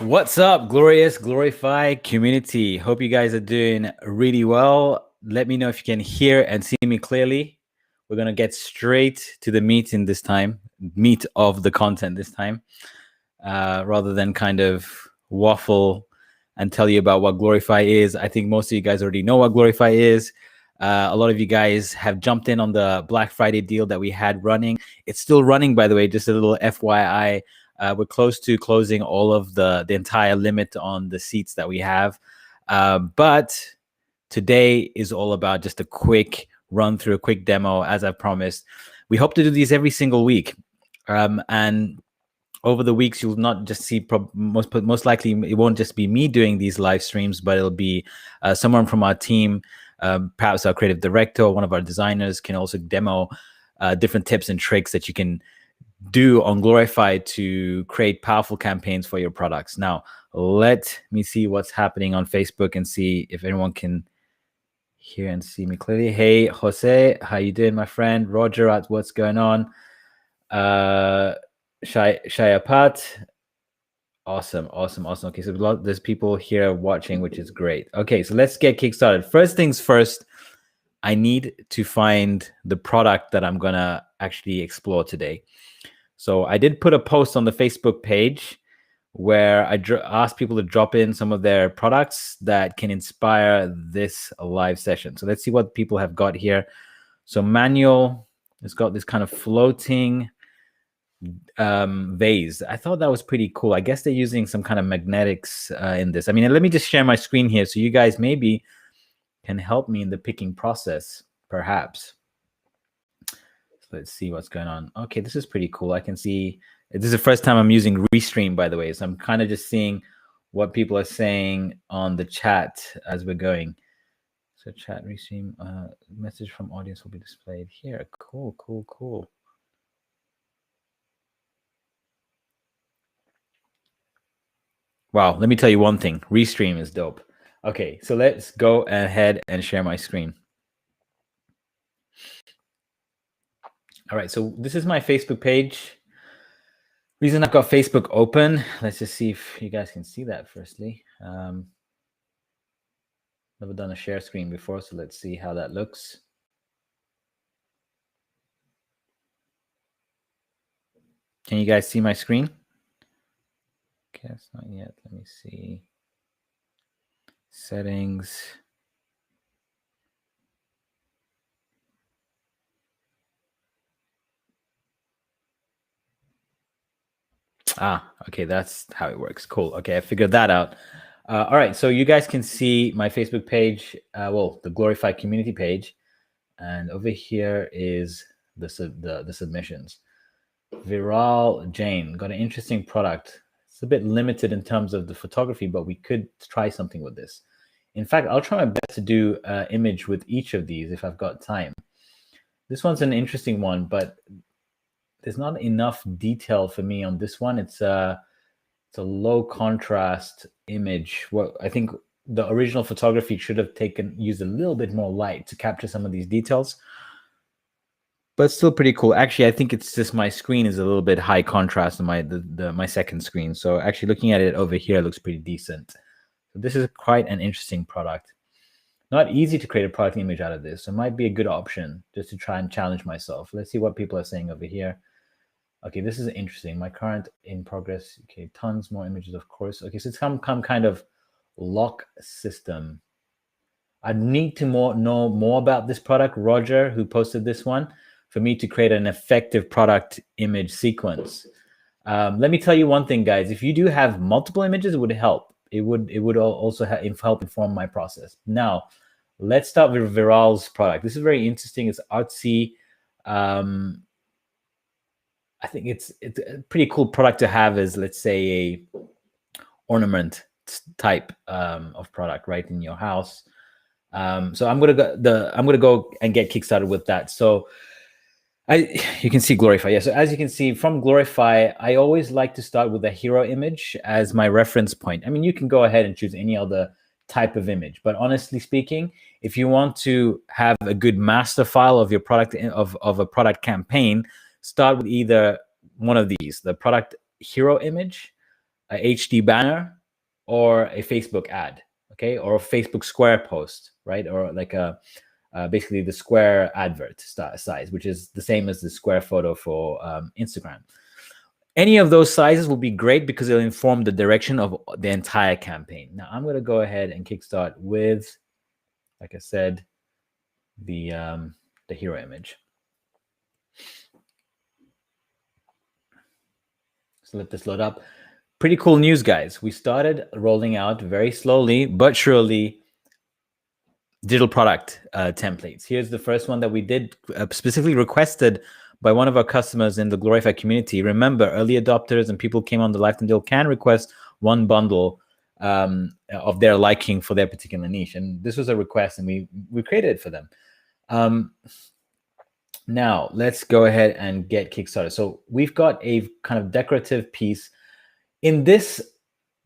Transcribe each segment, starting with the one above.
What's up, glorious, glorified community? Hope you guys are doing really well. Let me know if you can hear and see me clearly. We're going to get straight to the meat of the content this time, rather than kind of waffle and tell you about what Glorify is. I think most of you guys already know what Glorify is. A lot of you guys have jumped in on the Black Friday deal that we had running. It's still running, by the way, just a little FYI. We're close to closing all of the entire limit on the seats that we have. But today is all about just a quick run through, a quick demo, as I promised. We hope to do these every single week. And over the weeks, you'll not just see, most likely, it won't just be me doing these live streams, but it'll be someone from our team, perhaps our creative director or one of our designers can also demo different tips and tricks that you can do on Glorify to create powerful campaigns for your products. Now, let me see what's happening on Facebook and see if anyone can hear and see me clearly. Hey, Jose, how you doing, my friend? Roger, what's going on? Shayapat. Awesome. Okay, so there's people here watching, which is great. Okay, so let's get kickstarted. First things first, I need to find the product that I'm gonna actually explore today. So I did put a post on the Facebook page where I asked people to drop in some of their products that can inspire this live session. So let's see what people have got here. So Manuel has got this kind of floating vase. I thought that was pretty cool. I guess they're using some kind of magnetics in this. I mean, let me just share my screen here so you guys maybe can help me in the picking process, perhaps. Let's see what's going on. Okay, this is pretty cool. I can see this is the first time I'm using Restream, by the way. So I'm kind of just seeing what people are saying on the chat as we're going. So chat, Restream, message from audience will be displayed here. Cool. Wow, let me tell you one thing. Restream is dope. Okay, so let's go ahead and share my screen. All right, so this is my Facebook page. Reason I've got Facebook open, let's just see if you guys can see that firstly. Never done a share screen before, so let's see how that looks. Can you guys see my screen? Okay, it's not yet. Let me see. Settings. Okay, that's how it works. Cool. Okay, I figured that out. All right, so you guys can see my Facebook page, well, the Glorify community page, and over here is the submissions. Viral Jane got an interesting product. It's a bit limited in terms of the photography, but we could try something with this. In fact, I'll try my best to do an image with each of these if I've got time. This one's an interesting one, but there's not enough detail for me on this one. It's a low contrast image. What I think the original photography should have used a little bit more light to capture some of these details, but still pretty cool. Actually, I think it's just my screen is a little bit high contrast on my second screen. So actually looking at it over here looks pretty decent. So this is quite an interesting product. Not easy to create a product image out of this. So it might be a good option just to try and challenge myself. Let's see what people are saying over here. Okay, this is interesting. My current in progress. Okay, tons more images, of course. Okay, so it's some kind of lock system. I need to know more about this product, Roger, who posted this one, for me to create an effective product image sequence. Let me tell you one thing, guys. If you do have multiple images, it would help. It would also help inform my process. Now, let's start with Viral's product. This is very interesting. It's artsy. I think it's a pretty cool product to have as, let's say, a ornament type of product right in your house. So I'm gonna go and get kickstarted with that. So you can see Glorify. Yeah. So as you can see from Glorify, I always like to start with a hero image as my reference point. I mean, you can go ahead and choose any other type of image, but honestly speaking, if you want to have a good master file of your product of a product campaign, start with either one of these, the product hero image a HD banner, or a Facebook ad, okay, or a Facebook Square post, right, or like a basically the Square advert size, which is the same as the Square photo for Instagram. Any of those sizes will be great because it'll inform the direction of the entire campaign. Now I'm going to go ahead and kickstart with, like I said, the hero image. So let this load up. Pretty cool news, guys. We started rolling out very slowly but surely digital product templates. Here's the first one that we did, specifically requested by one of our customers in the Glorify community. Remember, early adopters and people who came on the Lifetime Deal can request one bundle of their liking for their particular niche. And this was a request, and we created it for them. Now, let's go ahead and get kickstarted. So we've got a kind of decorative piece. In this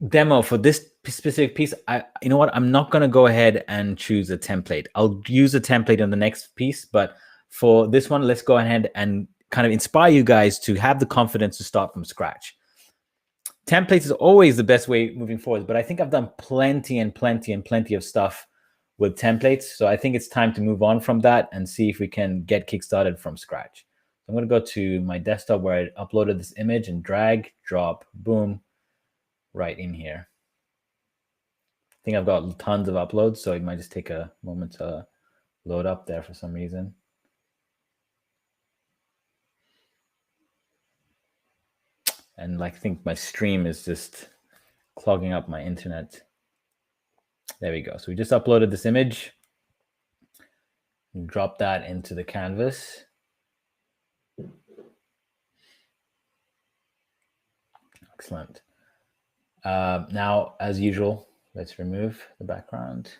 demo for this specific piece, you know what? I'm not going to go ahead and choose a template. I'll use a template on the next piece, but for this one, let's go ahead and kind of inspire you guys to have the confidence to start from scratch. Templates is always the best way moving forward, but I think I've done plenty of stuff with templates. So I think it's time to move on from that and see if we can get kickstarted from scratch. I'm going to go to my desktop where I uploaded this image and drag, drop, boom, right in here. I think I've got tons of uploads, so it might just take a moment to load up there for some reason. And like, I think my stream is just clogging up my internet. There we go. So we just uploaded this image. Drop that into the canvas. Excellent. Now, as usual, let's remove the background.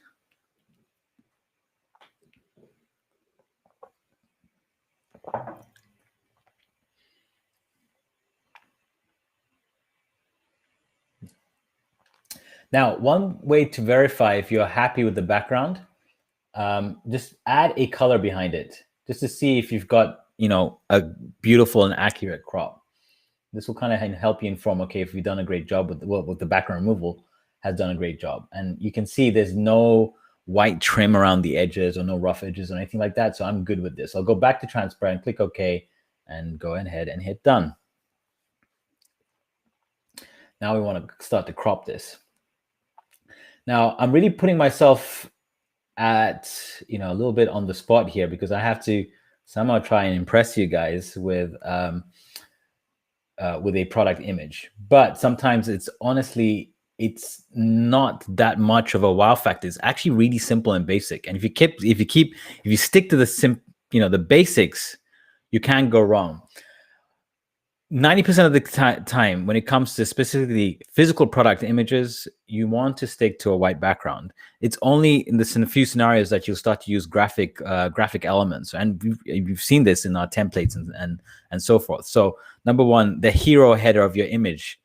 Now, one way to verify if you're happy with the background, just add a color behind it, just to see if you've got, you know, a beautiful and accurate crop. This will kind of help you inform, okay, if you've done a great job with the background removal, has done a great job. And you can see there's no white trim around the edges or no rough edges or anything like that. So I'm good with this. I'll go back to transparent, click OK, and go ahead and hit done. Now we want to start to crop this. Now I'm really putting myself at, you know, a little bit on the spot here because I have to somehow try and impress you guys with a product image. But sometimes it's honestly, it's not that much of a wow factor. It's actually really simple and basic. And if you stick to the basics, you can't go wrong. 90% of the time, when it comes to specifically physical product images, you want to stick to a white background. It's only in a few scenarios that you'll start to use graphic elements, and we've seen this in our templates and so forth. So number one, the hero header of your image.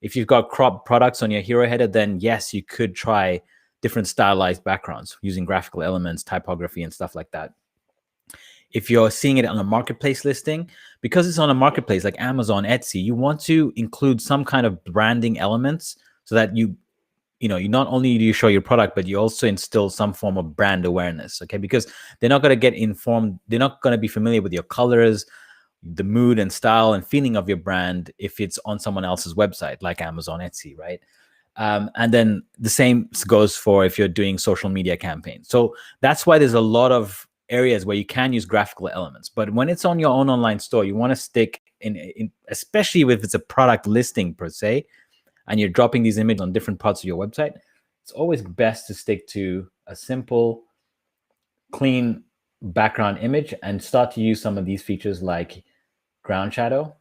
If you've got crop products on your hero header, then yes, you could try different stylized backgrounds using graphical elements, typography, and stuff like that. If you're seeing it on a marketplace listing, because it's on a marketplace like Amazon, Etsy, you want to include some kind of branding elements so that you not only do you show your product, but you also instill some form of brand awareness, okay? Because they're not going to get informed. They're not going to be familiar with your colors, the mood and style and feeling of your brand if it's on someone else's website like Amazon, Etsy, right? And then the same goes for if you're doing social media campaigns. So that's why there's a lot of areas where you can use graphical elements. But when it's on your own online store, you want to stick in especially if it's a product listing per se, and you're dropping these images on different parts of your website, it's always best to stick to a simple, clean background image and start to use some of these features like ground shadow.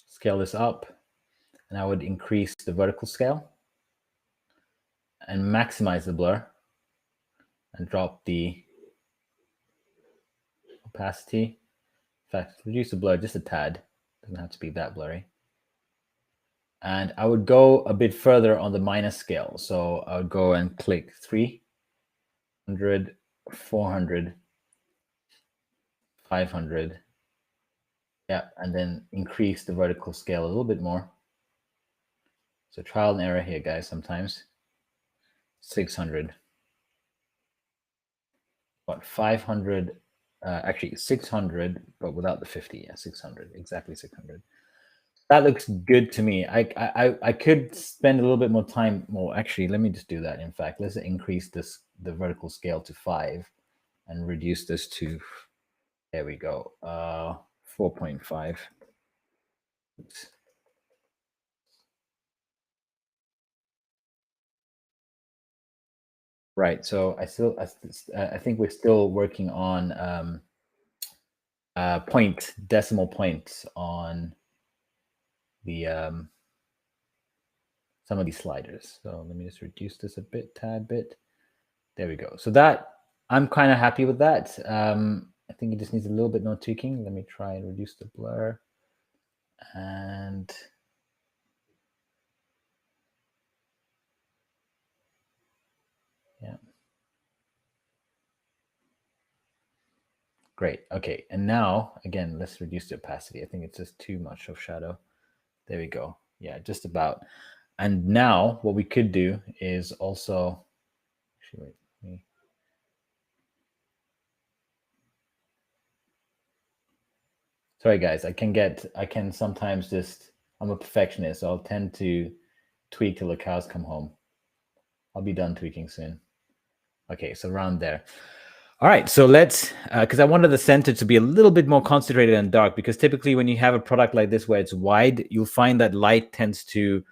Scale this up, and I would increase the vertical scale and maximize the blur and drop the opacity. In fact, reduce the blur just a tad. Doesn't have to be that blurry. And I would go a bit further on the minus scale. So I would go and click 300, 400, 500, Yeah, and then increase the vertical scale a little bit more. So trial and error here, guys, sometimes. 600. What, 500, actually 600, but without the 50. Yeah, 600, exactly 600. That looks good to me. I could spend a little bit more time. Well, actually, let me just do that. In fact, let's increase the vertical scale to 5 and reduce this to, there we go, 4.5. Oops. Right. So I think we're still working on decimal points on the some of these sliders. So let me just reduce this a tad bit. There we go. So that, I'm kind of happy with that. I think it just needs a little bit more tweaking. Let me try and reduce the blur. And yeah. Great. Okay. And now, again, let's reduce the opacity. I think it's just too much of shadow. There we go. Yeah, just about. And now what we could do is also, actually, wait, sorry guys, I can sometimes just, I'm a perfectionist, so I'll tend to tweak till the cows come home. I'll be done tweaking soon. Okay, so around there. All right, so let's, because I wanted the center to be a little bit more concentrated and dark, because typically when you have a product like this where it's wide, you'll find that light tends to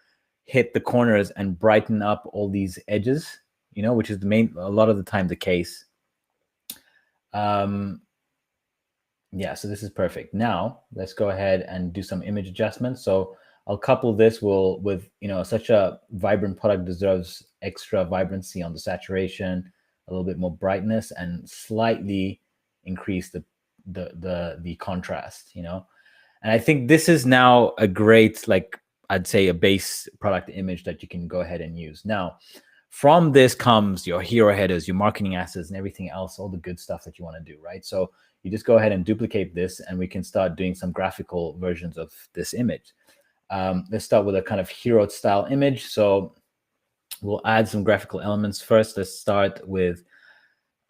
hit the corners and brighten up all these edges, you know, which is a lot of the time the case. Yeah, so this is perfect. Now let's go ahead and do some image adjustments. So I'll couple this with, you know, such a vibrant product deserves extra vibrancy on the saturation, a little bit more brightness, and slightly increase the contrast, you know. And I think this is now a great, like, I'd say a base product image that you can go ahead and use. Now, from this comes your hero headers, your marketing assets, and everything else, all the good stuff that you want to do, right? So you just go ahead and duplicate this, and we can start doing some graphical versions of this image. Let's start with a kind of hero style image. So we'll add some graphical elements first. Let's start with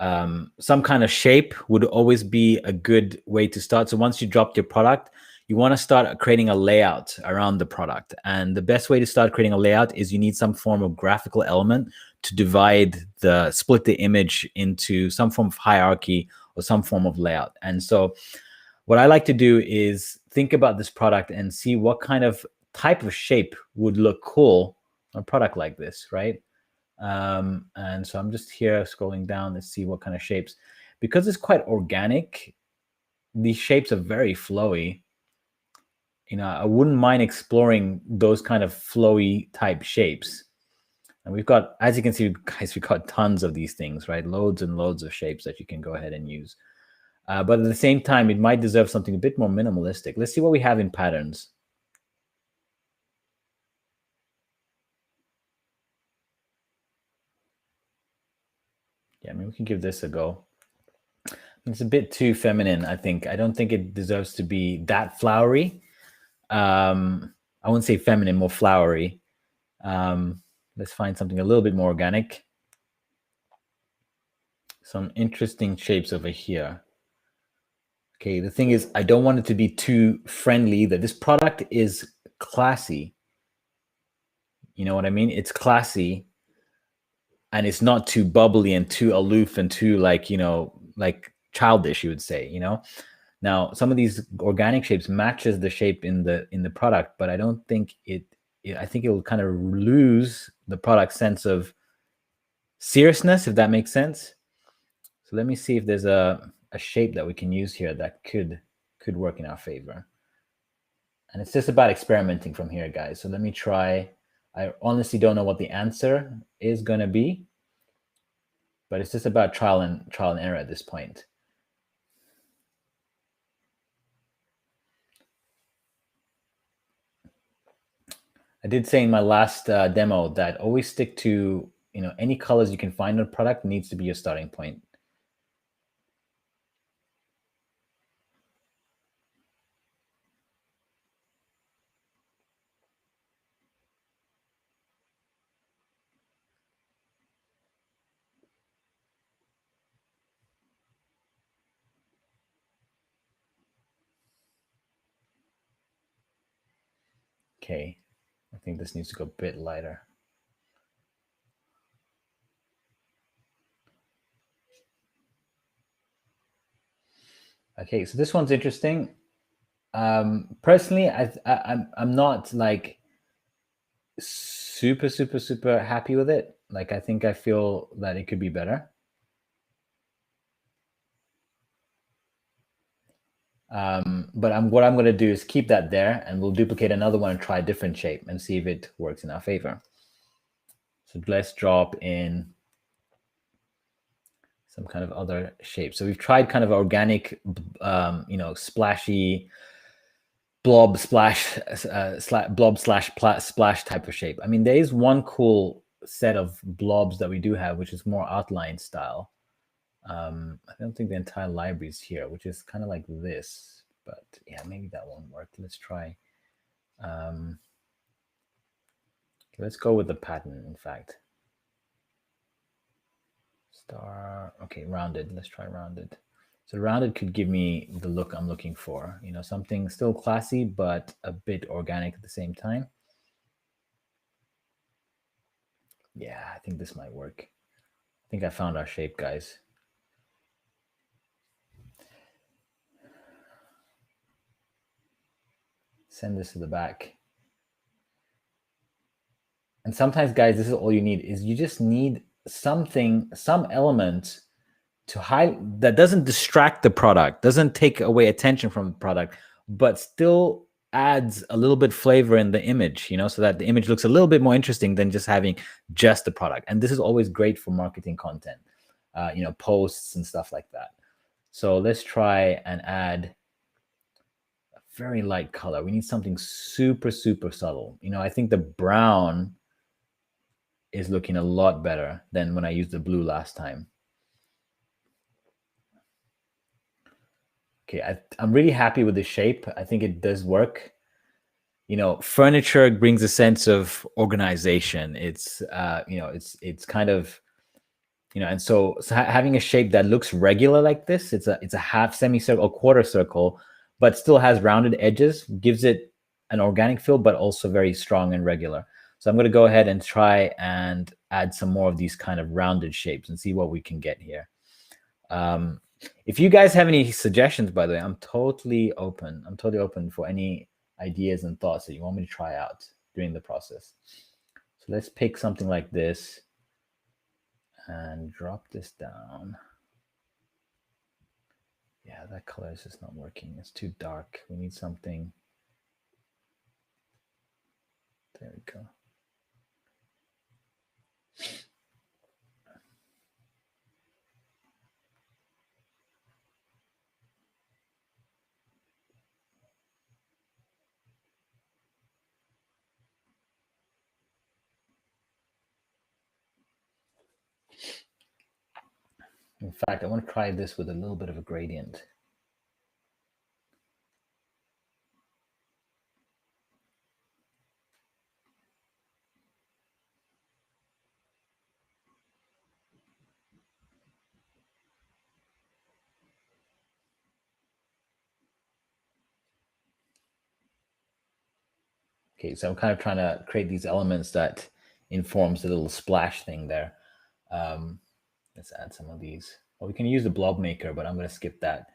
some kind of shape would always be a good way to start. So once you dropped your product, you want to start creating a layout around the product. And the best way to start creating a layout is you need some form of graphical element to split the image into some form of hierarchy or some form of layout. And so what I like to do is think about this product and see what kind of type of shape would look cool on a product like this, right? And so I'm just here scrolling down to see what kind of shapes. Because it's quite organic, these shapes are very flowy. You know, I wouldn't mind exploring those kind of flowy type shapes. And we've got, as you can see, guys, we've got tons of these things, right? Loads and loads of shapes that you can go ahead and use. But at the same time, it might deserve something a bit more minimalistic. Let's see what we have in patterns. Yeah, I mean, we can give this a go. It's a bit too feminine, I think. I don't think it deserves to be that flowery. I wouldn't say feminine, more flowery. Let's find something a little bit more organic. Some interesting shapes over here. Okay, the thing is, I don't want it to be too friendly, that this product is classy. You know what I mean? It's classy, and it's not too bubbly and too aloof and too, like, you know, like childish, you would say, you know? Now, some of these organic shapes matches the shape in the product, but I don't think I think it will kind of lose the product sense of seriousness, if that makes sense. So let me see if there's a shape that we can use here that could work in our favor. And it's just about experimenting from here, guys. So let me try. I honestly don't know what the answer is going to be, but it's just about trial and error at this point. I did say in my last demo that always stick to, you know, any colors you can find on a product needs to be your starting point. Okay, I think this needs to go a bit lighter. Okay, so this one's interesting. Personally, I'm not like super happy with it. Like, I think I feel that it could be better. But what I'm going to do is keep that there, and we'll duplicate another one and try a different shape and see if it works in our favor. So let's drop in some kind of other shape. So we've tried kind of organic, you know, splashy blob splash, blob slash splash type of shape. I mean, there is one cool set of blobs that we do have, which is more outline style. I don't think the entire library is here, which is kind of like this, but yeah, maybe that won't work. Let's try. Let's go with the pattern, in fact. Star, okay, rounded. Let's try rounded. So rounded could give me the look I'm looking for. You know, something still classy, but a bit organic at the same time. Yeah, I think this might work. I think I found our shape, guys. Send this to the back. And sometimes, guys, this is all you need, is you just need something, some element to hide that doesn't distract the product, doesn't take away attention from the product, but still adds a little bit flavor in the image, you know, so that the image looks a little bit more interesting than just having just the product. And this is always great for marketing content, you know, posts and stuff like that. So let's try and add a very light color. We need something super subtle. You know, I think the brown is looking a lot better than when I used the blue last time. Okay, I'm really happy with the shape. I think it does work. You know, furniture brings a sense of organization. It's you know, it's kind of, you know, and so having a shape that looks regular like this, it's a half semicircle, a quarter circle, but still has rounded edges, gives it an organic feel, but also very strong and regular. So I'm going to go ahead and try and add some more of these kind of rounded shapes and see what we can get here. If you guys have any suggestions, by the way, I'm totally open. I'm totally open for any ideas and thoughts that you want me to try out during the process. So let's pick something like this and drop this down. Yeah, that color is just not working. It's too dark. We need something. There we go. In fact, I want to try this with a little bit of a gradient. Okay, so I'm kind of trying to create these elements that informs the little splash thing there. Let's add some of these. Well, we can use the blob maker, but I'm going to skip that.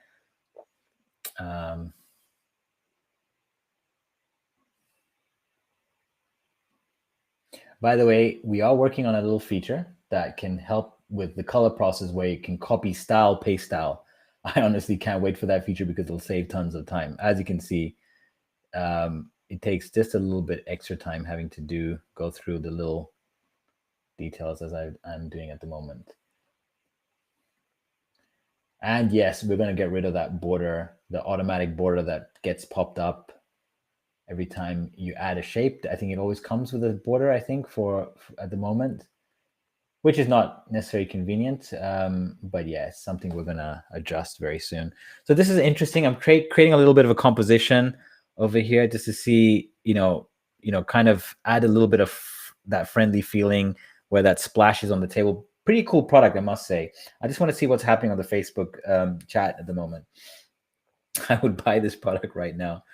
By the way, we are working on a little feature that can help with the color process where you can copy style, paste style. I honestly can't wait for that feature because it'll save tons of time. As you can see, it takes just a little bit extra time having to go through the little details as I'm doing at the moment. And yes, we're going to get rid of that border, the automatic border that gets popped up every time you add a shape. I think it always comes with a border, I think, for at the moment, which is not necessarily convenient. But yeah, it's something we're going to adjust very soon. So this is interesting. I'm creating a little bit of a composition over here just to see, you know, kind of add a little bit of that friendly feeling where that splashes on the table. Pretty cool product, I must say. I just want to see what's happening on the Facebook chat at the moment. I would buy this product right now.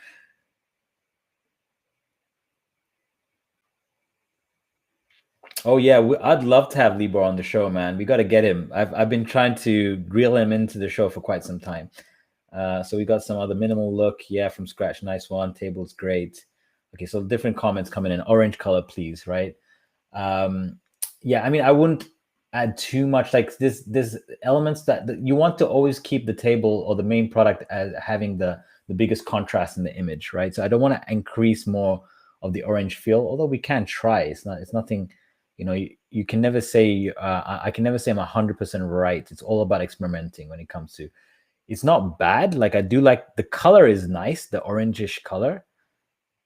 Oh yeah, I'd love to have Libor on the show, man. We got to get him. I've been trying to grill him into the show for quite some time. So we got some other minimal look. Yeah, from scratch. Nice one. Table's great. Okay, so different comments coming in. Orange color, please, right? Yeah, I mean, I wouldn't add too much. Like this elements that you want to always keep the table or the main product as having the biggest contrast in the image, right? So I don't want to increase more of the orange feel, although we can try. It's nothing, you know, you can never say, I can never say I'm 100% right. It's all about experimenting when it comes to, it's not bad. Like I do like the color is nice, the orangish color,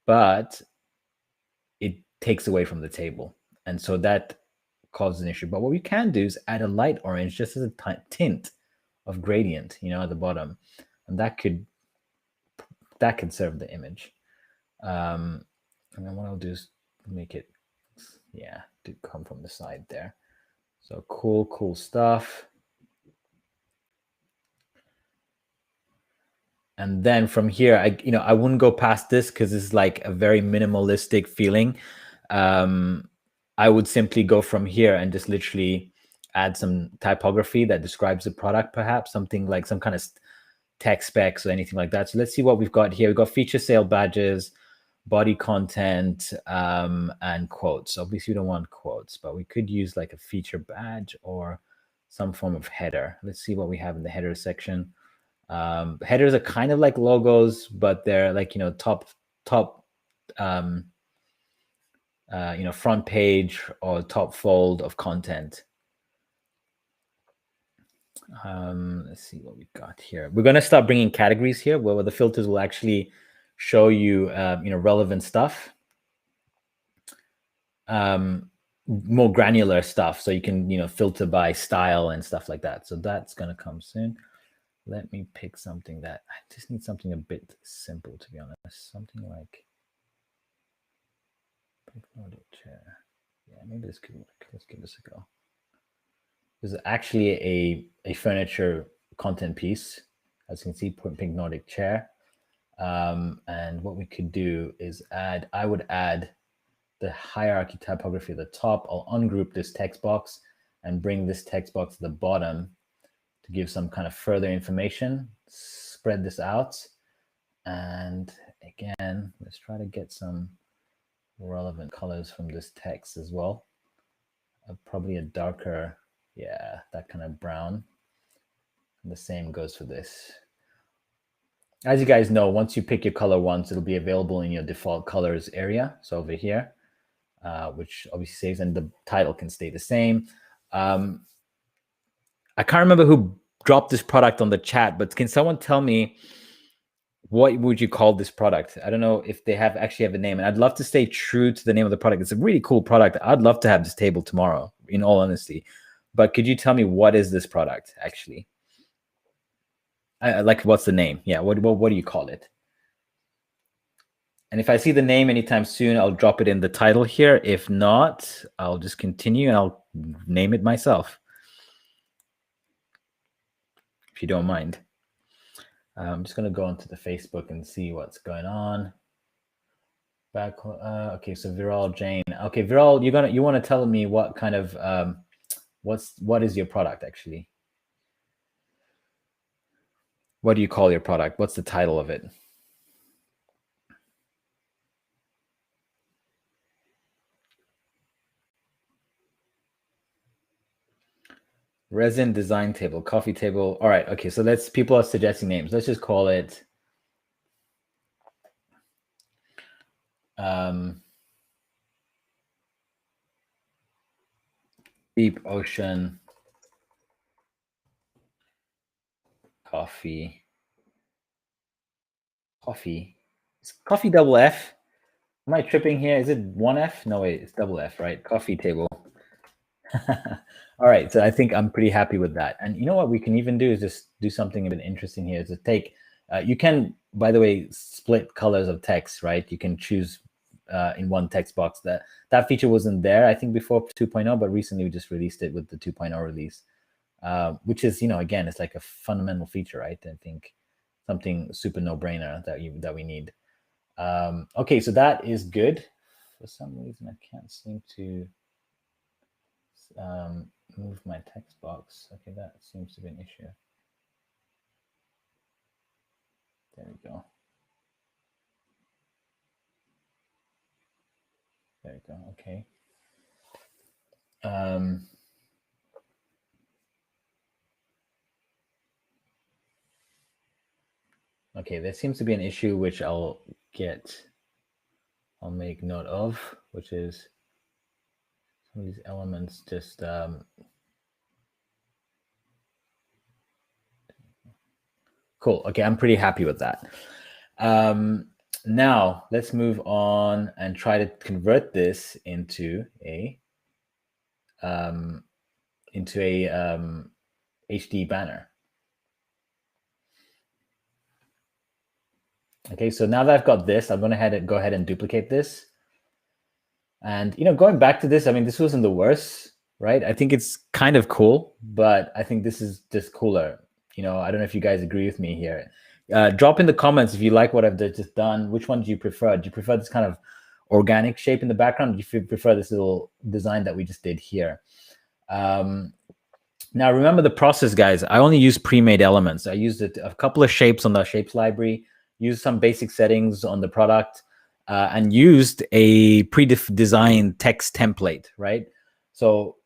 but it takes away from the table. And so that causes an issue. But what we can do is add a light orange just as a tint of gradient, you know, at the bottom. And that could serve the image. And then what I'll do is make it, yeah, to come from the side there. So cool stuff. And then from here, I wouldn't go past this because it's like a very minimalistic feeling. I would simply go from here and just literally add some typography that describes the product, perhaps something like some kind of tech specs or anything like that. So let's see what we've got here. We've got feature sale badges, body content, and quotes. Obviously, we don't want quotes, but we could use like a feature badge or some form of header. Let's see what we have in the header section. Headers are kind of like logos, but they're like, you know, top front page or top fold of content. Let's see what we got here. We're going to start bringing categories here where the filters will actually show you, relevant stuff, more granular stuff. So you can, filter by style and stuff like that. So that's going to come soon. Let me pick something that I just need something a bit simple, to be honest. Something like chair. Yeah, maybe this could work. Let's give this a go. This is actually a furniture content piece. As you can see, pink Nordic chair. And what we could do is I would add the hierarchy typography at the top. I'll ungroup this text box and bring this text box to the bottom to give some kind of further information. Spread this out. And again, let's try to get some relevant colors from this text as well. Probably a darker, yeah, that kind of brown. And the same goes for this. As you guys know, once you pick your color once, it'll be available in your default colors area. So over here, which obviously saves, and the title can stay the same. I can't remember who dropped this product on the chat, but can someone tell me what would you call this product? I don't know if they actually have a name, and I'd love to stay true to the name of the product. It's a really cool product. I'd love to have this table tomorrow, in all honesty. But could you tell me what is this product actually? Like, what's the name? Yeah, what do you call it? And if I see the name anytime soon, I'll drop it in the title here. If not, I'll just continue and I'll name it myself, if you don't mind. I'm just going to go onto the Facebook and see what's going on. Okay, so Viral Jane. Okay, Viral, you want to tell me what kind of what is your product actually? What do you call your product? What's the title of it? Resin design table, coffee table. All right, okay, so people are suggesting names. Let's just call it Deep Ocean Coffee. It's coffee double F. Am I tripping here? Is it one F? No, wait, it's double F, right? Coffee table. All right, so I think I'm pretty happy with that. And you know what we can even do is just do something a bit interesting here. Is to take, you can, by the way, split colors of text, right? You can choose in one text box. That feature wasn't there, I think, before 2.0, but recently we just released it with the 2.0 release, which is, again, it's like a fundamental feature, right? I think something super no-brainer that we need. Okay, so that is good. For some reason, I can't seem to move my text box. Okay, that seems to be an issue. There we go. There we go. Okay. Okay, there seems to be an issue which I'll make note of, which is some of these elements just cool. Okay, I'm pretty happy with that. Now let's move on and try to convert this into a HD banner. Okay, so now that I've got this, I'm going to go ahead and duplicate this. And going back to this, I mean, this wasn't the worst, right? I think it's kind of cool, but I think this is just cooler. I don't know if you guys agree with me here. Drop in the comments if you like what I've just done. Which one do you prefer? Do you prefer this kind of organic shape in the background? Or do you prefer this little design that we just did here? Now, remember the process, guys. I only use pre-made elements. I used a couple of shapes on the shapes library, used some basic settings on the product, and used a pre-designed text template, right? So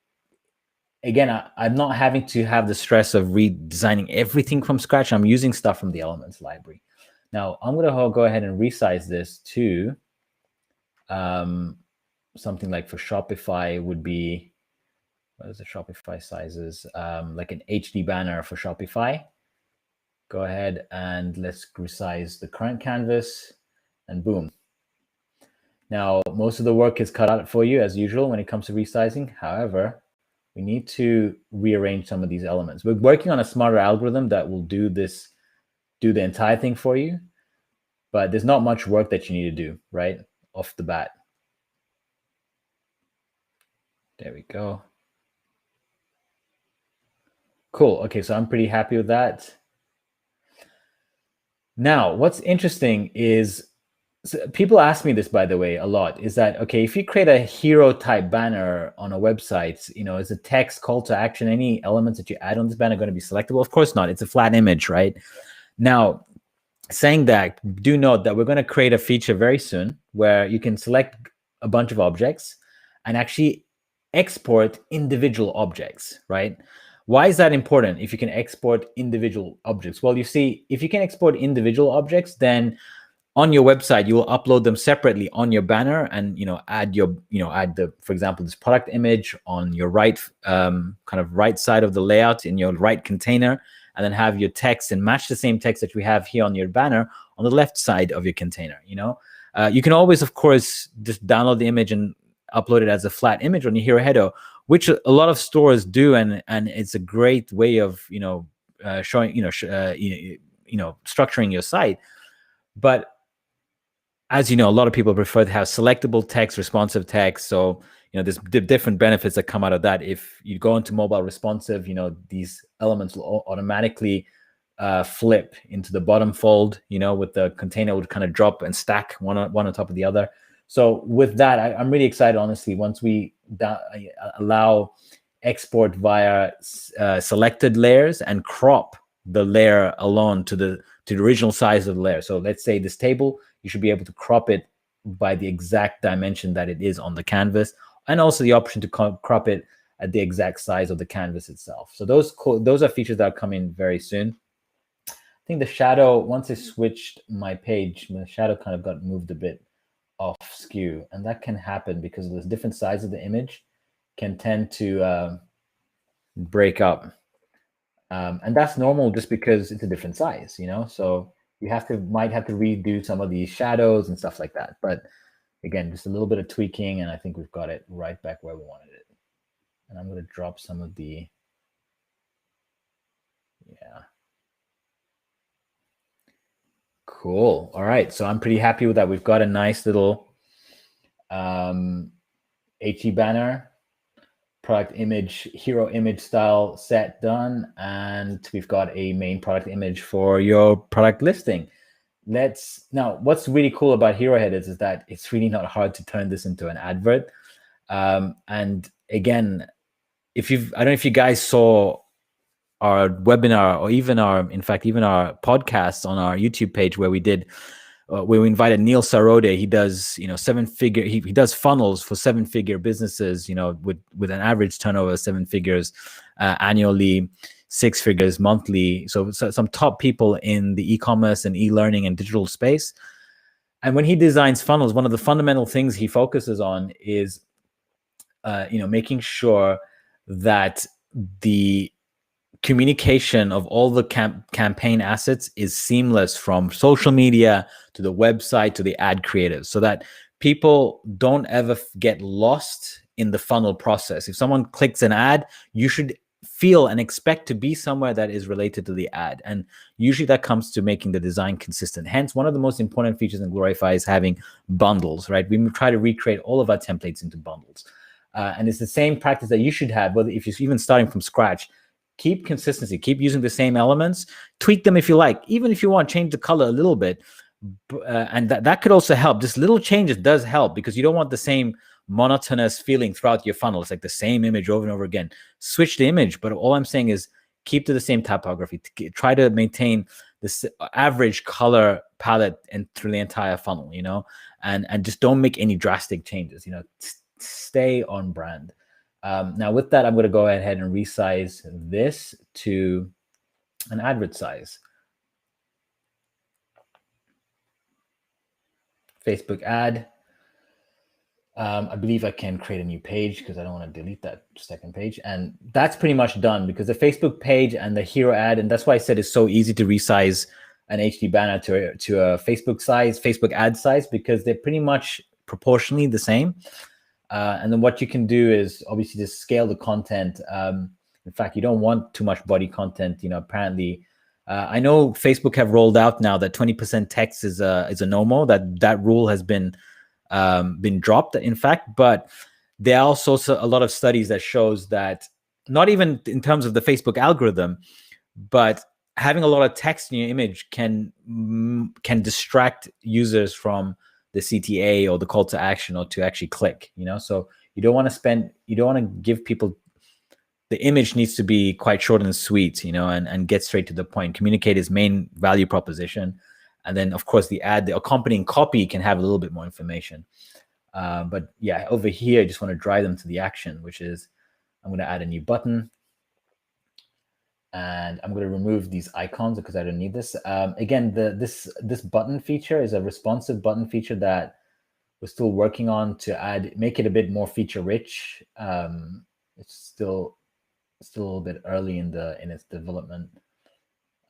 again, I'm not having to have the stress of redesigning everything from scratch. I'm using stuff from the elements library. Now, I'm going to go ahead and resize this to something like for Shopify would be, what is the Shopify sizes? Like an HD banner for Shopify. Go ahead and let's resize the current canvas and boom. Now, most of the work is cut out for you as usual when it comes to resizing. However, we need to rearrange some of these elements. We're working on a smarter algorithm that will do the entire thing for you, but there's not much work that you need to do, right? Off the bat. There we go. Cool. Okay, so I'm pretty happy with that. Now, what's interesting is, so people ask me this, by the way, a lot, is that, okay, if you create a hero type banner on a website, is a text, call to action, any elements that you add on this banner going to be selectable? Of course not. It's a flat image, right? Now, saying that, do note that we're going to create a feature very soon where you can select a bunch of objects and actually export individual objects, right? Why is that important if you can export individual objects? Well, you see, if you can export individual objects, then on your website, you will upload them separately on your banner and, add for example, this product image on your right, kind of right side of the layout in your right container, and then have your text and match the same text that we have here on your banner on the left side of your container. You can always, of course, just download the image and upload it as a flat image on your hero header, which a lot of stores do, and it's a great way of showing structuring your site. But as you know, a lot of people prefer to have selectable text, responsive text. So there's different benefits that come out of that. If you go into mobile responsive, these elements will automatically flip into the bottom fold. With the container would kind of drop and stack one on top of the other. So with that, I'm really excited, honestly, once we allow export via selected layers and crop the layer alone to the original size of the layer. So let's say this table, you should be able to crop it by the exact dimension that it is on the canvas, and also the option to crop it at the exact size of the canvas itself. So those are features that are coming very soon. I think the shadow, once I switched my page, the shadow kind of got moved a bit off skew, and that can happen because of this different size of the image can tend to break up, and that's normal just because it's a different size, so you might have to redo some of these shadows and stuff like that. But again, just a little bit of tweaking, and I think we've got it right back where we wanted it. And I'm going to drop some of the, cool. All right, so I'm pretty happy with that. We've got a nice little HE banner, product image, hero image style set done, and we've got a main product image for your product listing. Now, what's really cool about Hero Headers is that it's really not hard to turn this into an advert. And again, I don't know if you guys saw our webinar, or even our podcast on our YouTube page, where we invited Neil Sarode. He does, seven-figure. He does funnels for seven-figure businesses, with an average turnover of 7 figures annually, 6 figures monthly. So some top people in the e-commerce and e-learning and digital space. And when he designs funnels, one of the fundamental things he focuses on is, making sure that the communication of all the campaign assets is seamless, from social media to the website to the ad creatives, so that people don't ever get lost in the funnel process. If someone clicks an ad, you should feel and expect to be somewhere that is related to the ad. And usually that comes to making the design consistent. Hence, one of the most important features in Glorify is having bundles, right? We try to recreate all of our templates into bundles. And it's the same practice that you should have, whether if you're even starting from scratch. Keep consistency, keep using the same elements, tweak them if you like, even if you want, change the color a little bit. And that could also help. Just little changes does help, because you don't want the same monotonous feeling throughout your funnel. It's like the same image over and over again. Switch the image, but all I'm saying is keep to the same typography. Try to maintain this average color palette and through the entire funnel, and just don't make any drastic changes. Stay on brand. Now with that, I'm going to go ahead and resize this to an advert size. Facebook ad. I believe I can create a new page, because I don't want to delete that second page. And that's pretty much done, because the Facebook page and the hero ad, and that's why I said it's so easy to resize an HD banner to a Facebook ad size, because they're pretty much proportionally the same. And then what you can do is obviously just scale the content. In fact, you don't want too much body content. Apparently, I know Facebook have rolled out now that 20% text is a no-mo. That rule has been dropped, in fact. But there are also a lot of studies that shows that, not even in terms of the Facebook algorithm, but having a lot of text in your image can distract users from the CTA or the call to action, or to actually click. So you don't want to give people. The image needs to be quite short and sweet, and get straight to the point. Communicate his main value proposition, and then of course the accompanying copy can have a little bit more information. But yeah, over here I just want to drive them to the action, which is I'm going to add a new button. And I'm going to remove these icons because I don't need this. Again, this button feature is a responsive button feature that we're still working on to make it a bit more feature rich. It's still a little bit early in its development.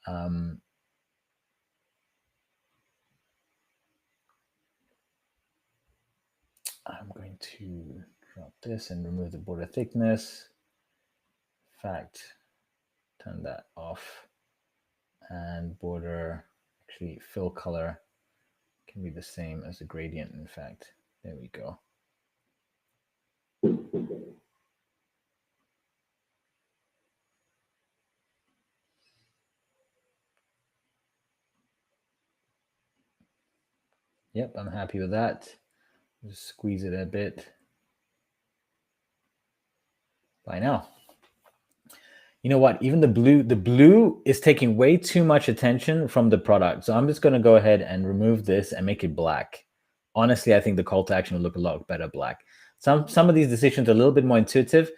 I'm going to drop this and remove the border thickness. In fact, turn that off, and border, actually fill color can be the same as the gradient. In fact, there we go. Yep, I'm happy with that. Just squeeze it a bit. By now. You know what? Even the blue is taking way too much attention from the product. So I'm just going to go ahead and remove this and make it black. Honestly, I think the call to action will look a lot better black. Some of these decisions are a little bit more intuitive,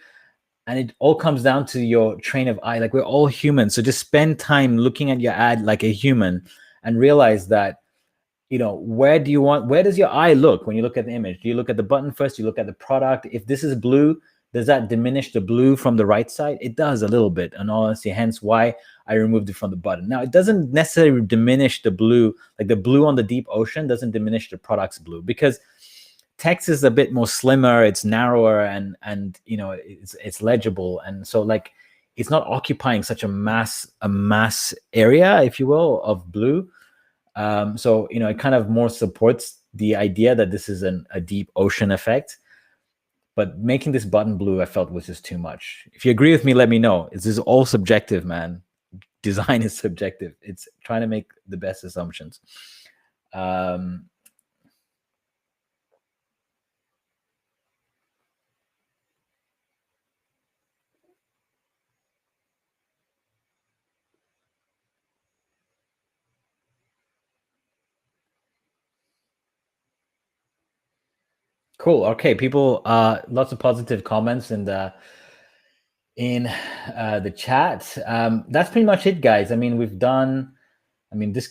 and it all comes down to your train of eye. Like, we're all human. So just spend time looking at your ad like a human, and realize that, where does your eye look when you look at the image? Do you look at the button first? Do you look at the product? If this is blue, does that diminish the blue from the right side? It does a little bit, and honestly, hence why I removed it from the button. Now, it doesn't necessarily diminish the blue, like the blue on the deep ocean doesn't diminish the product's blue, because text is a bit more slimmer, it's narrower, and it's legible, and so like it's not occupying such a mass area, if you will, of blue. So it kind of more supports the idea that this is a deep ocean effect. But making this button blue, I felt, was just too much. If you agree with me, let me know. This is all subjective, man. Design is subjective. It's trying to make the best assumptions. Cool. Okay, people. Lots of positive comments in the chat. That's pretty much it, guys. I mean, we've done. I mean, this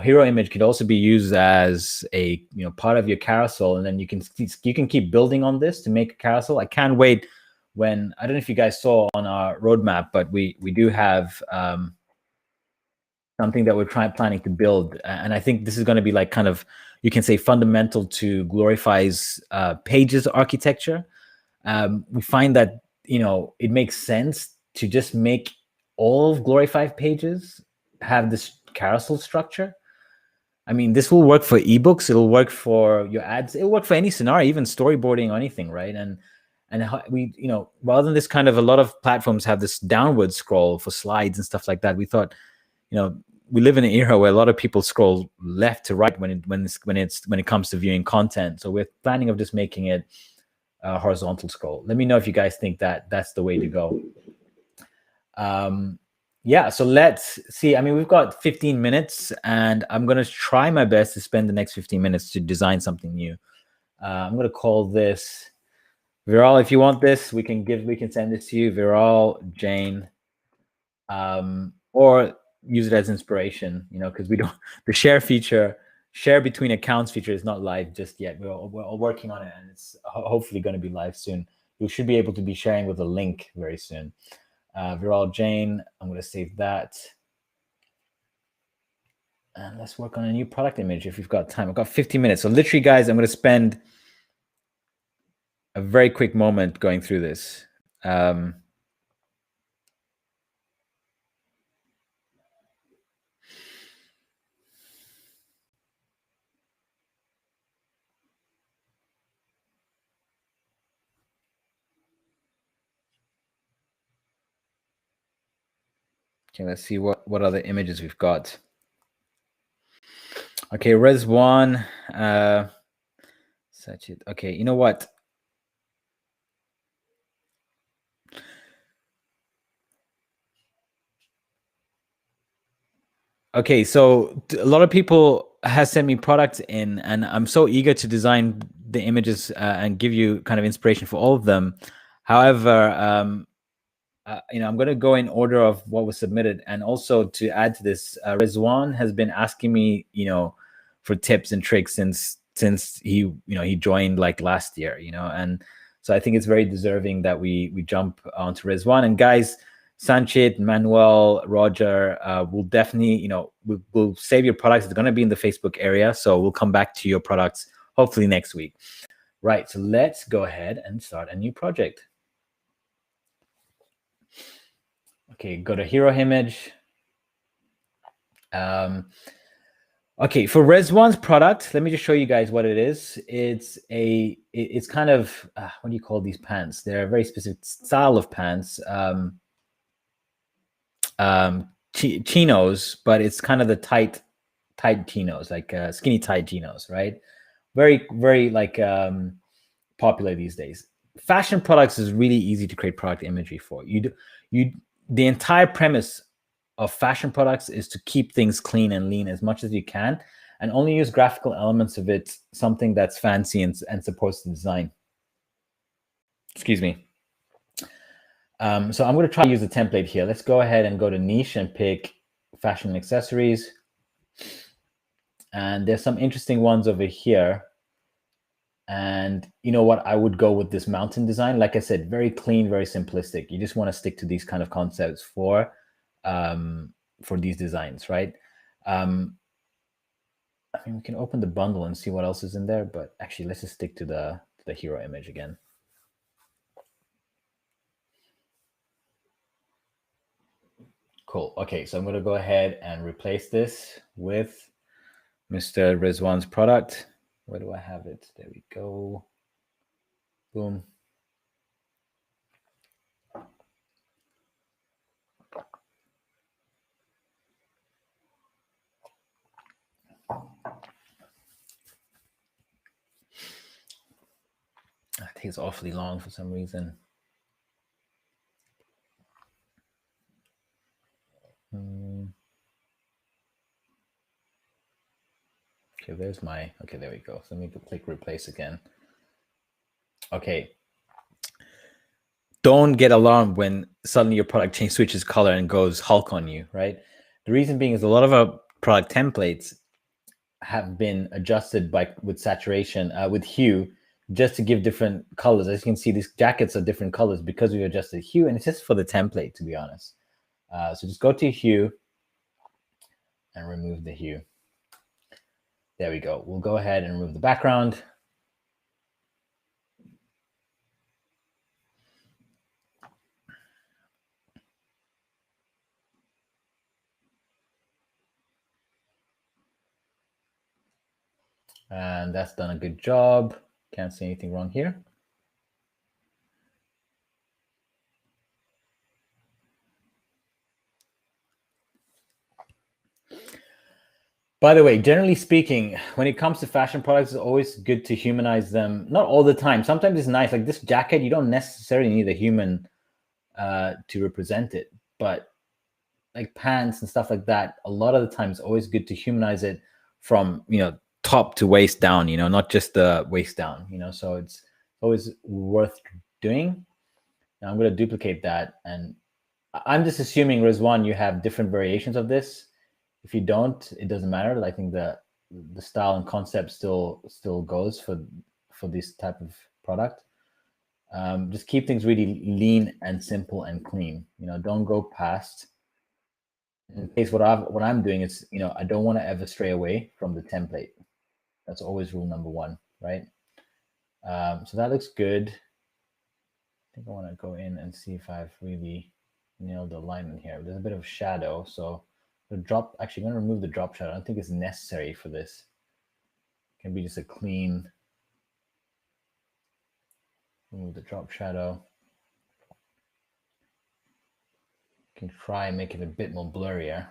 hero image could also be used as a part of your carousel, and then you can keep building on this to make a carousel. I can't wait when I don't know if you guys saw on our roadmap, but we do have something that we're planning to build, and I think this is going to be like kind of, you can say, fundamental to Glorify's pages architecture. We find that it makes sense to just make all of Glorify pages have this carousel structure. I mean, this will work for ebooks. It'll work for your ads. It'll work for any scenario, even storyboarding or anything, right? And we, rather than this kind of, a lot of platforms have this downward scroll for slides and stuff like that. We thought, we live in an era where a lot of people scroll left to right when it comes to viewing content. So we're planning of just making it horizontal scroll. Let me know if you guys think that that's the way to go. Yeah, so let's see. I mean, we've got 15 minutes, and I'm going to try my best to spend the next 15 minutes to design something new. I'm going to call this Viral. If you want this, we can send this to you, Viral Jane, or use it as inspiration, because we don't, the share between accounts feature is not live just yet. We're all working on it, and it's hopefully going to be live soon. You should be able to be sharing with a link very soon. Viral Jane, I'm going to save that. And let's work on a new product image if we've got time. I've got 15 minutes. So literally, guys, I'm going to spend a very quick moment going through this. Okay, let's see what other images we've got. Okay, Res One. Such it. Okay, you know what? Okay, so a lot of people has sent me products in, and I'm so eager to design the images and give you kind of inspiration for all of them. However, I'm going to go in order of what was submitted, and also to add to this, Rizwan has been asking me, for tips and tricks since he joined like last year, and so I think it's very deserving that we jump onto Rizwan. And guys, Sanchit, Manuel, Roger, will definitely, we'll save your products. It's going to be in the Facebook area, so we'll come back to your products hopefully next week. Right, so let's go ahead and start a new project. Okay, go to hero image. Okay, for Res1's product, let me just show you guys what it is. It's kind of, what do you call these pants? They're a very specific style of pants. Chinos, but it's kind of the tight chinos, like skinny tight chinos, right? Very, very like popular these days. Fashion products is really easy to create product imagery for. The entire premise of fashion products is to keep things clean and lean as much as you can, and only use graphical elements of it, something that's fancy and supposed to design. Excuse me. So I'm going to try to use the template here. Let's go ahead and go to niche and pick fashion and accessories. And there's some interesting ones over here. And you know what? I would go with this mountain design. Like I said, very clean, very simplistic. You just want to stick to these kind of concepts for these designs, right? I mean, we can open the bundle and see what else is in there, but actually, let's just stick to the hero image again. Cool. Okay, so I'm going to go ahead and replace this with Mr. Rizwan's product. Where do I have it? There we go. Boom. It takes awfully long for some reason. Okay, there's my, okay, there we go. So let me click replace again. Okay. Don't get alarmed when suddenly your product switches color and goes Hulk on you, right? The reason being is a lot of our product templates have been adjusted with saturation, with hue, just to give different colors. As you can see, these jackets are different colors because we adjusted hue, and it's just for the template, to be honest. So just go to hue and remove the hue. There we go. We'll go ahead and remove the background. And that's done a good job. Can't see anything wrong here. By the way, generally speaking, when it comes to fashion products, it's always good to humanize them. Not all the time. Sometimes it's nice. Like this jacket, you don't necessarily need a human to represent it. But like pants and stuff like that, a lot of the time it's always good to humanize it from, top to waist down, not just the waist down, so it's always worth doing. Now I'm going to duplicate that, and I'm just assuming, Rizwan, you have different variations of this. If you don't, it doesn't matter. I think the style and concept still goes for this type of product. Just keep things really lean and simple and clean. Don't go past. In case what I'm doing is, I don't want to ever stray away from the template. That's always rule number one, right? So that looks good. I think I want to go in and see if I've really nailed the alignment here. There's a bit of shadow, so the drop. Actually, I'm going to remove the drop shadow. I don't think it's necessary for this. It can be just a clean. Remove the drop shadow. You can try and make it a bit more blurrier.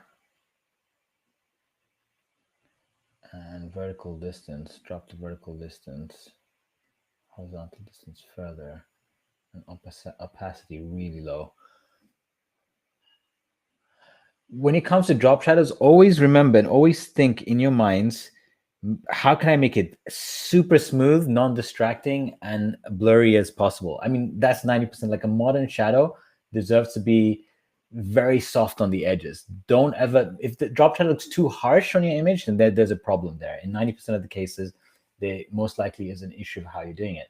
And vertical distance. Drop the vertical distance. Horizontal distance further. And opacity really low. When it comes to drop shadows, always remember and always think in your minds, how can I make it super smooth, non-distracting, and blurry as possible? I mean, that's 90%. Like a modern shadow deserves to be very soft on the edges. Don't ever, if the drop shadow looks too harsh on your image, then there's a problem there. In 90% of the cases, there most likely is an issue of how you're doing it.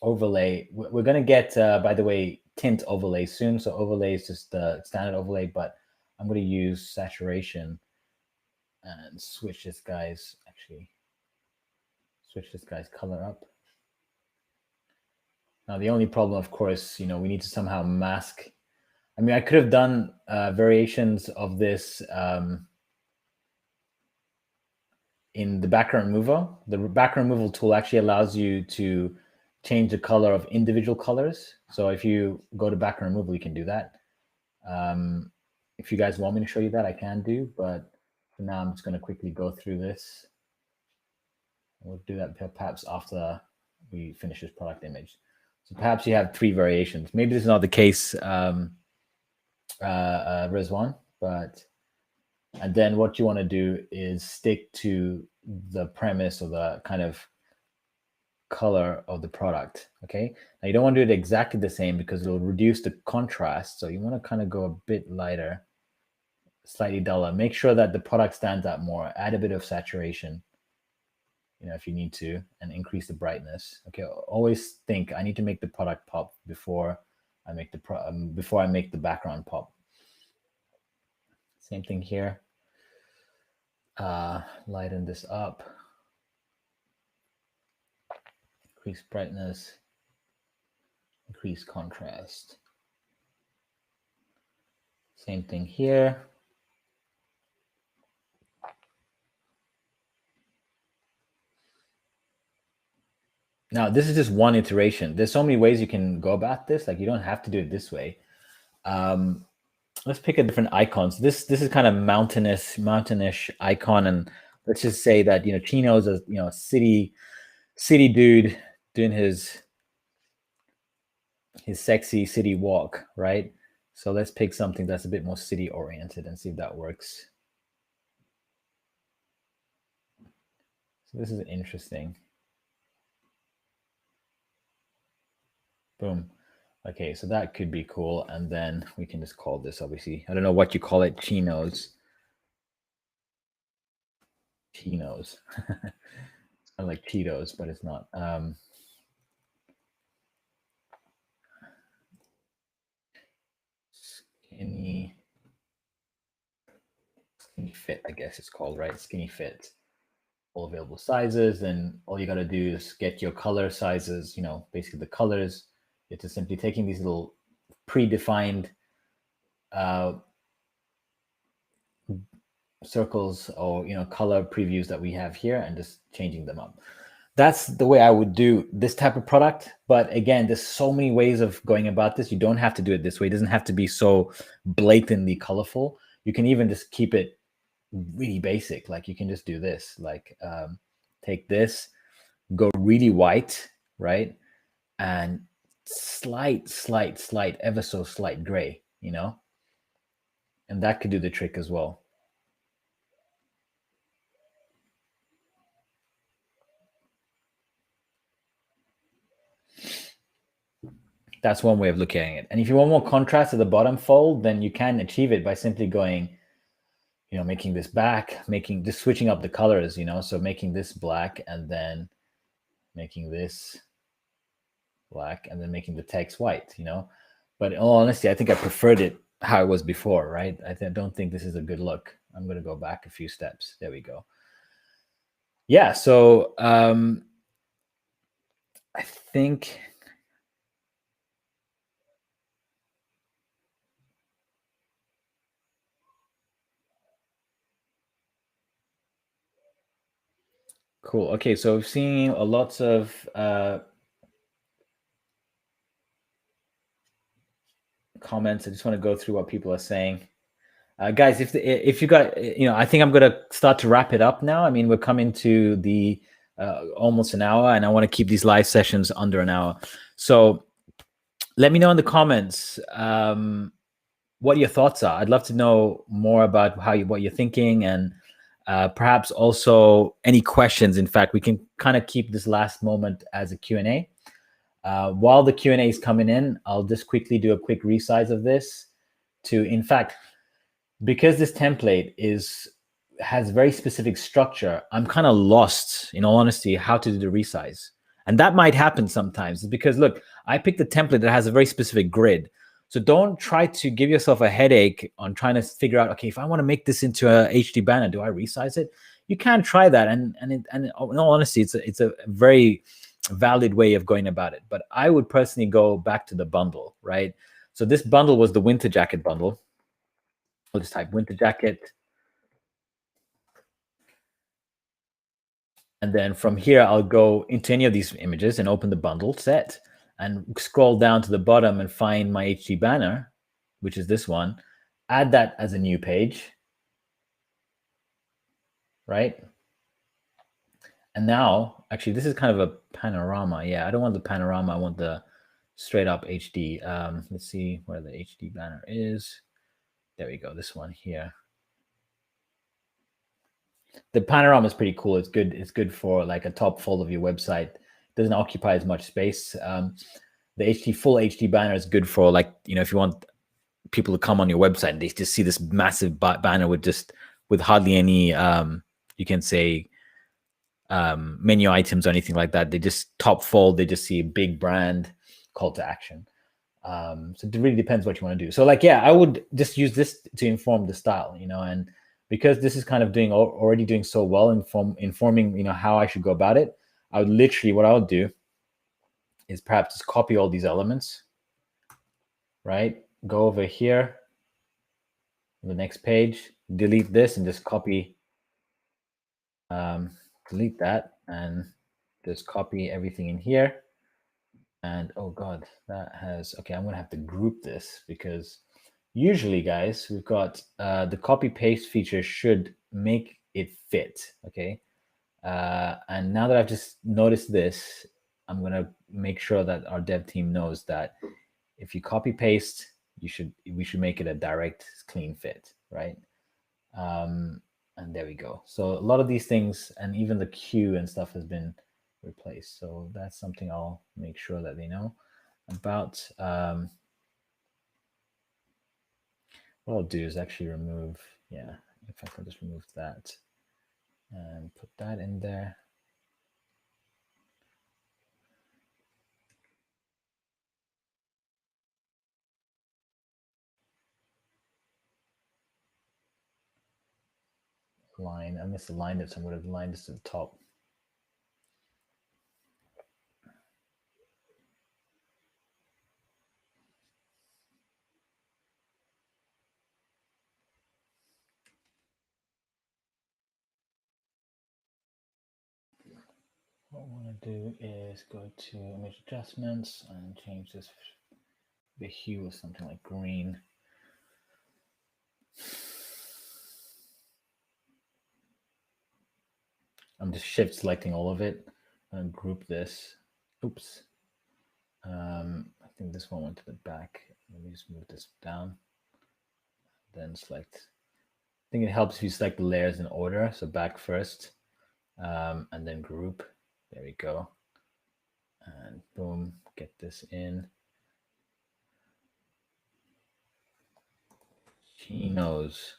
Overlay, we're going to get, by the way, tint overlay soon. So overlay is just the standard overlay, but I'm going to use saturation and switch this guy's color up. Now, the only problem, of course, we need to somehow mask. I mean, I could have done variations of this in the background removal. The background removal tool actually allows you to change the color of individual colors. So if you go to background removal, you can do that. If you guys want me to show you that, I can do, but for now, I'm just going to quickly go through this. We'll do that perhaps after we finish this product image. So perhaps you have 3 variations. Maybe this is not the case, Rizwan, but and then what you want to do is stick to the premise or the kind of color of the product. Okay, now you don't want to do it exactly the same because it'll reduce the contrast. So you want to kind of go a bit lighter, slightly duller. Make sure that the product stands out more. Add a bit of saturation, if you need to, and increase the brightness. Okay, always think I need to make the product pop before I make the background pop. Same thing here. Lighten this up. Increase brightness. Increase contrast. Same thing here. Now, this is just one iteration. There's so many ways you can go about this. Like, you don't have to do it this way. Let's pick a different icon. So this is kind of mountainish icon, and let's just say that Chino's a city dude doing his sexy city walk, right? So let's pick something that's a bit more city oriented and see if that works. So this is interesting. Boom. Okay, so that could be cool. And then we can just call this, obviously, I don't know what you call it, chinos. Chinos. It's kind of like Cheetos, but it's not. Skinny fit, I guess it's called, right? Skinny fit. All available sizes, and all you got to do is get your color sizes, you know, basically the colors. You're just simply taking these little predefined circles or, you know, color previews that we have here and just changing them up. That's the way I would do this type of product. But again, there's so many ways of going about this. You don't have to do it this way. It doesn't have to be so blatantly colorful. You can even just keep it really basic. Like you can just do this, like take this, go really white, right? And slight, ever so slight gray, you know? And that could do the trick as well. That's one way of looking at it. And if you want more contrast at the bottom fold, then you can achieve it by simply going, you know, making this black, just switching up the colors, you know, so making this black and then making this black and then making the text white, you know. But in all honesty, I think I preferred it how it was before, right? Don't think this is a good look. I'm going to go back a few steps. There we go. Yeah, so I think cool. Okay, so we've seen a lots of comments. I just want to go through what people are saying. Guys, if you got, you know, I think I'm going to start to wrap it up now. I mean, we're coming to the almost an hour, and I want to keep these live sessions under an hour. So let me know in the comments what your thoughts are. I'd love to know more about what you're thinking, and perhaps also any questions. In fact, we can kind of keep this last moment as a Q&A. While the Q&A is coming in, I'll just quickly do a quick resize of this to, in fact, because this template has very specific structure, I'm kind of lost, in all honesty, how to do the resize. And that might happen sometimes because, look, I picked a template that has a very specific grid. So don't try to give yourself a headache on trying to figure out, okay, if I want to make this into a HD banner, do I resize it? You can try that. And in all honesty, it's a very valid way of going about it. But I would personally go back to the bundle, right? So this bundle was the winter jacket bundle. I'll just type winter jacket. And then from here, I'll go into any of these images and open the bundle set and scroll down to the bottom and find my HD banner, which is this one. Add that as a new page, right? And now, actually, this is kind of a panorama. Yeah, I don't want the panorama. I want the straight up HD. Let's see where the HD banner is. There we go. This one here. The panorama is pretty cool. It's good. It's good for like a top fold of your website. It doesn't occupy as much space. The full HD banner is good for, like, you know, if you want people to come on your website and they just see this massive banner with hardly any you can say menu items or anything like that. They just top fold. They just see a big brand call to action. So it really depends what you want to do. So, like, yeah, I would just use this to inform the style, you know, and because this is kind of already doing so well, informing, you know, how I should go about it. I would literally, what I would do is perhaps just copy all these elements, right? Go over here, the next page, delete this and just copy, delete that and just copy everything in here. And oh God, that has, okay, I'm gonna have to group this because usually, guys, we've got the copy paste feature should make it fit, okay? And now that I've just noticed this, I'm gonna make sure that our dev team knows that if you copy paste, we should make it a direct clean fit, right? And there we go. So a lot of these things and even the queue and stuff has been replaced. So that's something I'll make sure that they know. about. What I'll do is actually remove, yeah, in fact, I'll just remove that and put that in there. Line, I misaligned it, so I'm going to align this to the top. What I want to do is go to image adjustments and change this, the hue of something like green. I'm just shift selecting all of it and group this. Oops. I think this one went to the back. Let me just move this down. Then select. I think it helps if you select the layers in order. So back first, and then group. There we go. And boom, get this in. Chinos.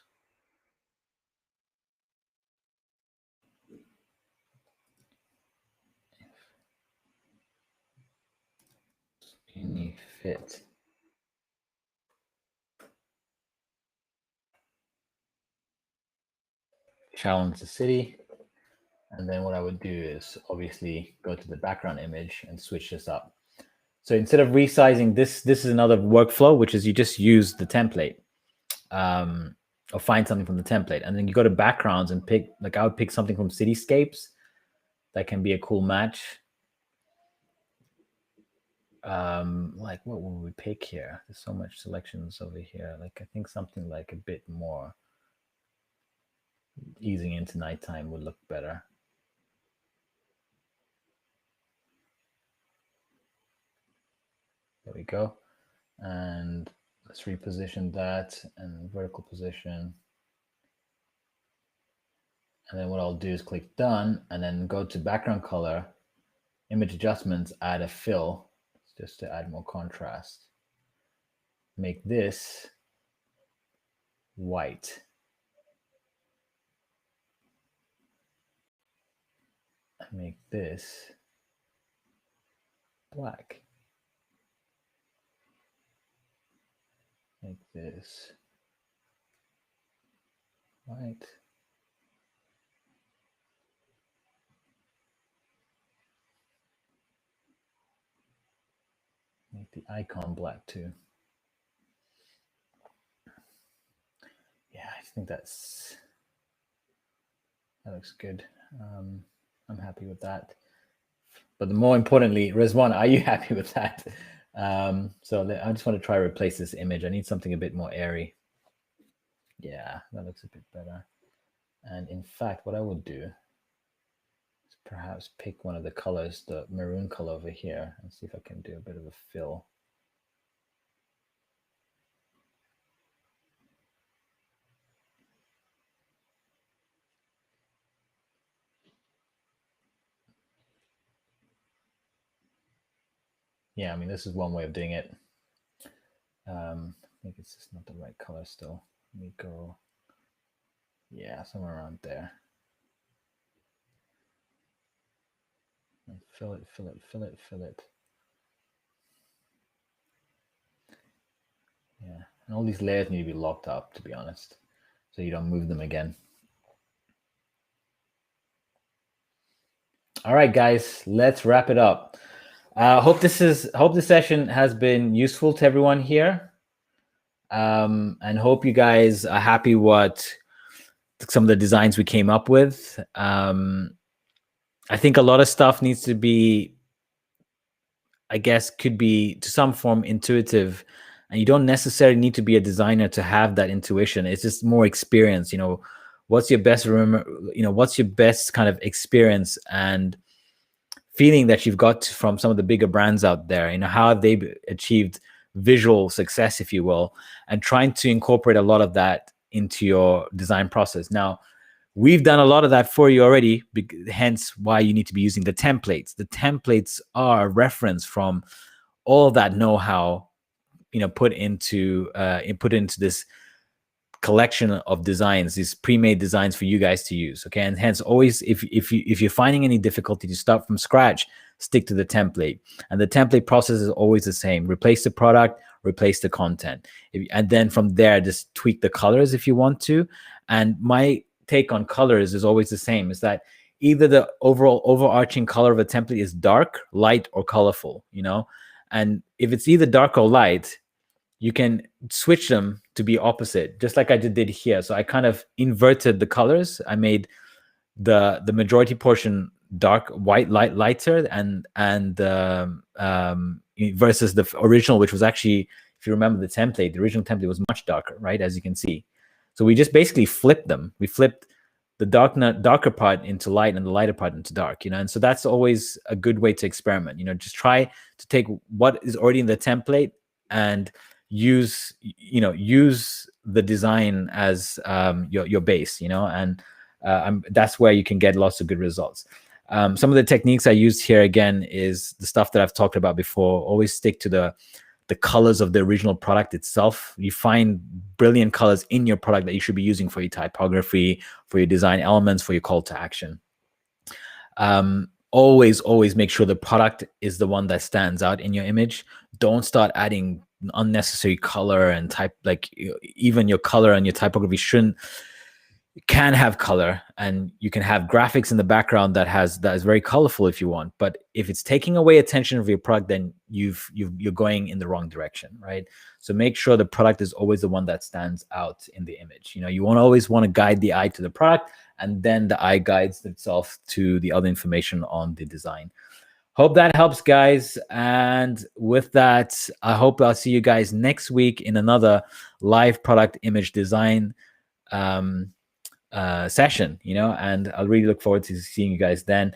Skinny fit. Challenge the city. And then what I would do is obviously go to the background image and switch this up. So instead of resizing this is another workflow, which is you just use the template, or find something from the template. And then you go to backgrounds and pick, like I would pick something from cityscapes. That can be a cool match. Like what would we pick here? There's so much selections over here. Like I think something like a bit more easing into nighttime would look better. There we go. And let's reposition that and vertical position. And then what I'll do is click done and then go to background color, image adjustments, add a fill just to add more contrast. Make this white. And make this black. Make this white. Make the icon black too. Yeah, I think that looks good. I'm happy with that. But more importantly, Rizwan, are you happy with that? So I just want to try to replace this image. I need something a bit more airy. Yeah, that looks a bit better. And in fact, what I would do is perhaps pick one of the colors, the maroon color over here, and see if I can do a bit of a fill. Yeah, I mean, this is one way of doing it. I think it's just not the right color still. Let me go, yeah, somewhere around there. And fill it, fill it, fill it, fill it. Yeah, and all these layers need to be locked up, to be honest, so you don't move them again. All right, guys, let's wrap it up. Hope this session has been useful to everyone here, and hope you guys are happy what some of the designs we came up with. I think a lot of stuff needs to be, I guess, could be to some form intuitive, and you don't necessarily need to be a designer to have that intuition. It's just more experience. You know, what's your best what's your best kind of experience and feeling that you've got from some of the bigger brands out there? You know, how have they achieved visual success, if you will, and trying to incorporate a lot of that into your design process. Now, we've done a lot of that for you already, hence why you need to be using the templates. The templates are a reference from all of that know-how, put into this collection of designs, these pre-made designs for you guys to use. Okay, and hence always, if you're finding any difficulty to start from scratch, stick to the template. And the template process is always the same: replace the product, replace the content, and then from there just tweak the colors if you want to. And my take on colors is always the same: is that either the overarching color of a template is dark, light, or colorful. And if it's either dark or light, you can switch them to be opposite, just like I did here. So I kind of inverted the colors. I made the majority portion dark, white, lighter, and versus the original, which was actually, if you remember the template, the original template was much darker, right? As you can see. So we just basically flipped them. We flipped the darker part into light and the lighter part into dark, and so that's always a good way to experiment. Just try to take what is already in the template and use the design as your base, and that's where you can get lots of good results. Some of the techniques I used here, again, is the stuff that I've talked about before. Always stick to the colors of the original product itself. You find brilliant colors in your product that you should be using for your typography, for your design elements, for your call to action. Always make sure the product is the one that stands out in your image. Don't start adding unnecessary color and type, like even your color and your typography can have color, and you can have graphics in the background that is very colorful if you want. But if it's taking away attention of your product, then you're going in the wrong direction, right? So make sure the product is always the one that stands out in the image. You won't always want to guide the eye to the product, and then the eye guides itself to the other information on the design. Hope that helps, guys. And with that, I hope I'll see you guys next week in another live product image design session, and I'll really look forward to seeing you guys then.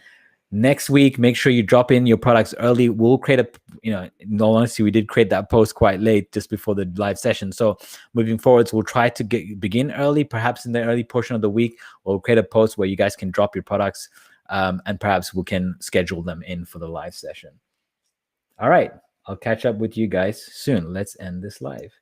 Next week, make sure you drop in your products early. We'll create in all honesty, we did create that post quite late, just before the live session. So moving forwards, we'll try to begin early, perhaps in the early portion of the week. We'll create a post where you guys can drop your products, and perhaps we can schedule them in for the live session. All right, I'll catch up with you guys soon. Let's end this live.